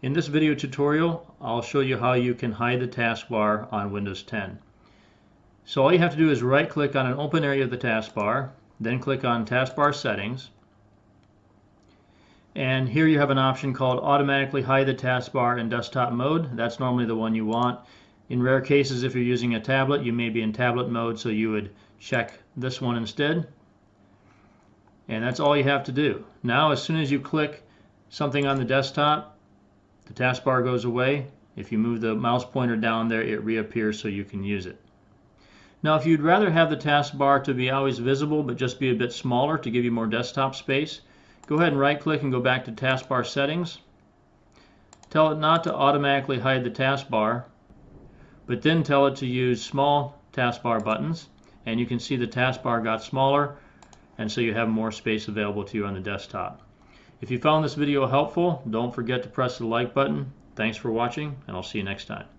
In this video tutorial, I'll show you how you can hide the taskbar on Windows 10. So all you have to do is right-click on an open area of the taskbar, then click on Taskbar Settings. And here you have an option called Automatically Hide the Taskbar in Desktop Mode. That's normally the one you want. In rare cases, if you're using a tablet, you may be in tablet mode, so you would check this one instead. And that's all you have to do. Now, as soon as you click something on the desktop, the taskbar goes away. If you move the mouse pointer down there, it reappears so you can use it. Now, if you'd rather have the taskbar to be always visible but just be a bit smaller to give you more desktop space, go ahead and right-click and go back to Taskbar Settings. Tell it not to automatically hide the taskbar, but then tell it to use small taskbar buttons, and you can see the taskbar got smaller, and so you have more space available to you on the desktop. If you found this video helpful, don't forget to press the like button. Thanks for watching, and I'll see you next time.